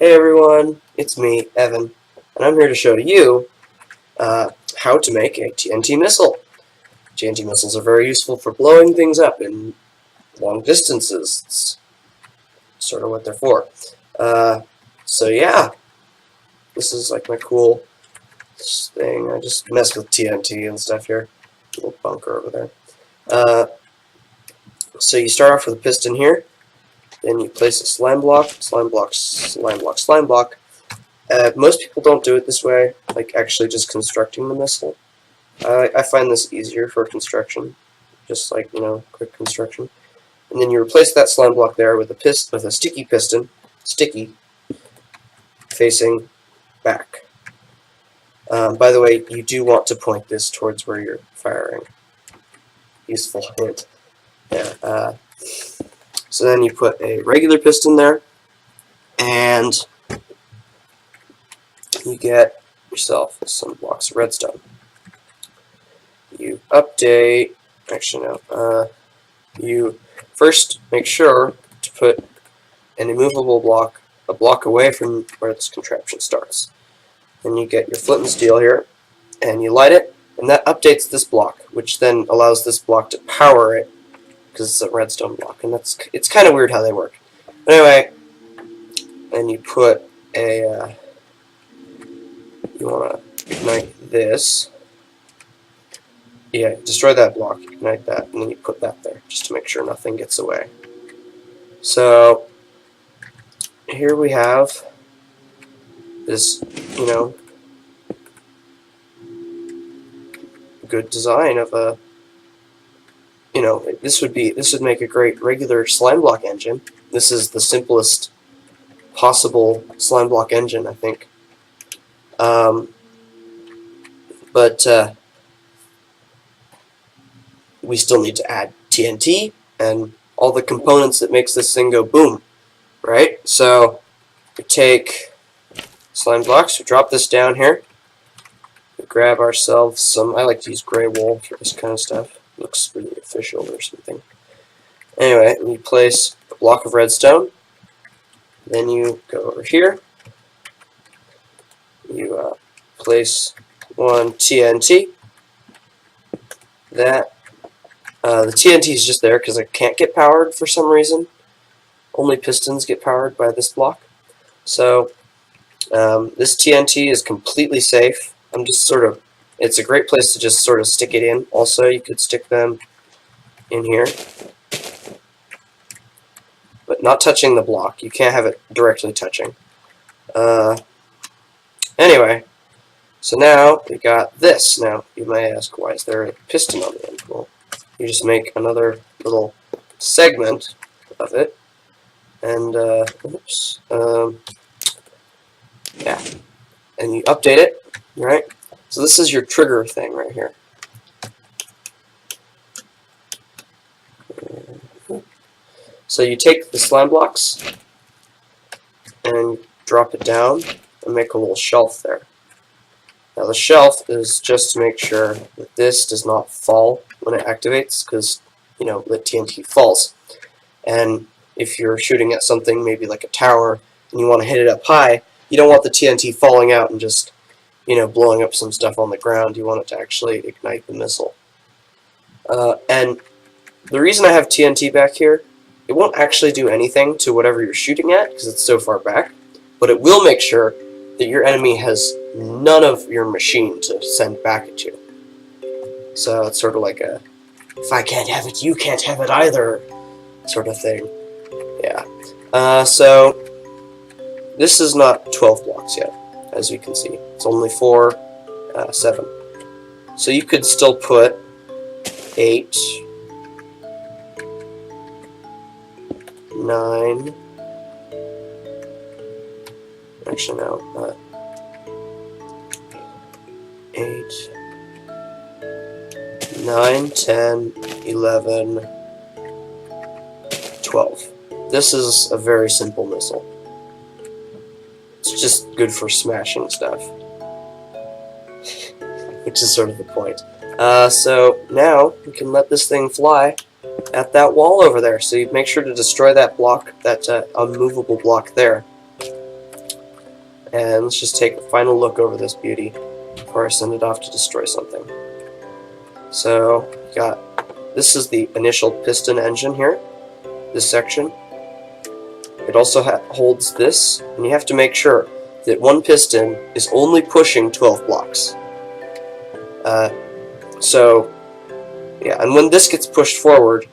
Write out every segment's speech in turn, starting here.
Hey everyone, it's me, Evan, and I'm here to show you how to make a TNT missile. TNT missiles are very useful for blowing things up in long distances. It's sort of what they're for. So yeah, this is like my cool thing. I just mess with TNT and stuff here. Little bunker over there. So you start off with a piston here, then you place a slime block, slime block, slime block, slime block. Most people don't do it this way, like actually just constructing the missile. I find this easier for construction, just like, quick construction. And then you replace that slime block there with a sticky piston, facing back. By the way, you do want to point this towards where you're firing. Useful hint. Yeah. So then you put a regular piston there, and you get yourself some blocks of redstone. You update, actually no, you first make sure to put an immovable block a block away from where this contraption starts. Then you get your flint and steel here, and you light it, and that updates this block, which then allows this block to power it, because it's a redstone block, and it's kind of weird how they work. But anyway, then you put a, you want to ignite this. Yeah, destroy that block, ignite that, and then you put that there, just to make sure nothing gets away. So, here we have this, good design of a, this would make a great regular slime block engine. This is the simplest possible slime block engine, I think. But we still need to add TNT and all the components that makes this thing go boom, right? So we take slime blocks, we drop this down here, we grab ourselves some, I like to use gray wool for this kind of stuff, it looks really official or something. Anyway, we place a block of redstone, then you go over here, you place one TNT, the TNT is just there because it can't get powered for some reason. Only pistons get powered by this block. So this TNT is completely safe. It's a great place to just sort of stick it in. Also, you could stick them in here, but not touching the block. You can't have it directly touching. Anyway, so now we got this. Now, you may ask, why is there a piston on the end? Well, you just make another little segment of it, and yeah, and you update it, right? So this is your trigger thing right here. So you take the slime blocks and drop it down and make a little shelf there. Now the shelf is just to make sure that this does not fall when it activates, because, the TNT falls. And if you're shooting at something, maybe like a tower, and you want to hit it up high, you don't want the TNT falling out and just, blowing up some stuff on the ground. You want it to actually ignite the missile. And the reason I have TNT back here, it won't actually do anything to whatever you're shooting at, because it's so far back, but it will make sure that your enemy has none of your machine to send back at you. So it's sort of like a, if I can't have it, you can't have it either, sort of thing. Yeah. So this is not 12 blocks yet, as you can see. It's only 7. So you could still put 8, 9, actually no, 8, 9, 10, 11, 12. This is a very simple missile. It's just good for smashing stuff, which is sort of the point. So now we can let this thing fly at that wall over there. So you make sure to destroy that block, that unmovable block there. And let's just take a final look over this beauty before I send it off to destroy something. So, this is the initial piston engine here, this section. It also holds this, and you have to make sure that one piston is only pushing 12 blocks. And when this gets pushed forward,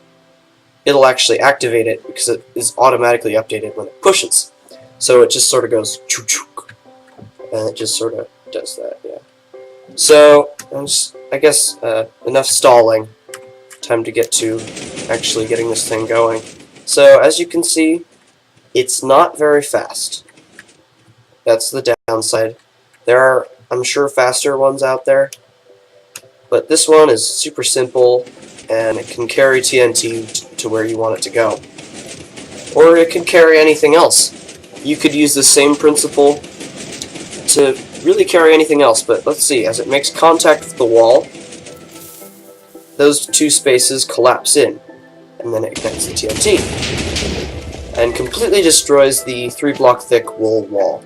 it'll actually activate it because it is automatically updated when it pushes. So it just sort of goes choo-choo, and it just sort of does that, yeah. So, I guess enough stalling. Time to get to actually getting this thing going. So, as you can see, it's not very fast. That's the downside. There are, I'm sure, faster ones out there, but this one is super simple, and it can carry TNT to where you want it to go. Or it can carry anything else. You could use the same principle to really carry anything else, but let's see, as it makes contact with the wall, those two spaces collapse in, and then it connects the TNT, and completely destroys the 3-block thick wool wall.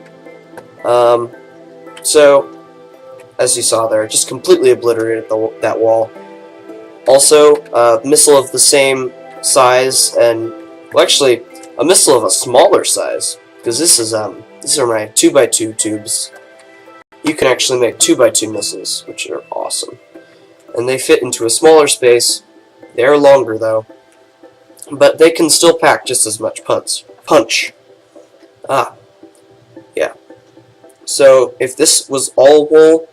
So, as you saw there, it just completely obliterated that wall. Also, a missile of the same size, and, well, actually, a missile of a smaller size, because these are my 2x2 tubes. You can actually make 2x2 missiles, which are awesome. And they fit into a smaller space. They are longer, though, but they can still pack just as much punch. Yeah. So, if this was all wool,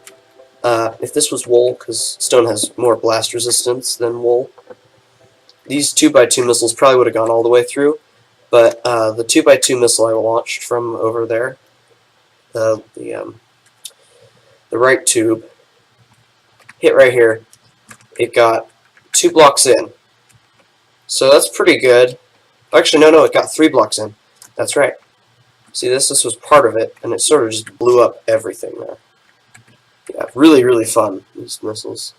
because stone has more blast resistance than wool, these 2x2 missiles probably would have gone all the way through, but the 2x2 missile I launched from over there, the right tube, hit right here. It got 2 blocks in. So that's pretty good. Actually, no, it got 3 blocks in. That's right. See, this was part of it, and it sort of just blew up everything there. Yeah, really, really fun, these missiles.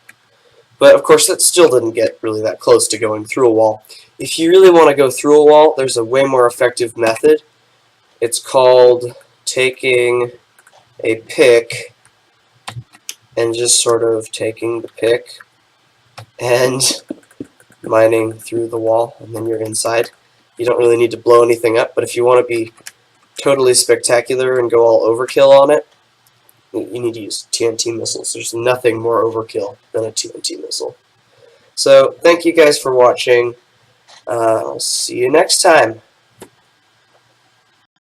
But, of course, that still didn't get really that close to going through a wall. If you really want to go through a wall, there's a way more effective method. It's called taking a pick and just sort of taking the pick and mining through the wall, and then you're inside. You don't really need to blow anything up, but if you want to be totally spectacular and go all overkill on it, you need to use TNT missiles. There's nothing more overkill than a TNT missile. So, thank you guys for watching. I'll see you next time.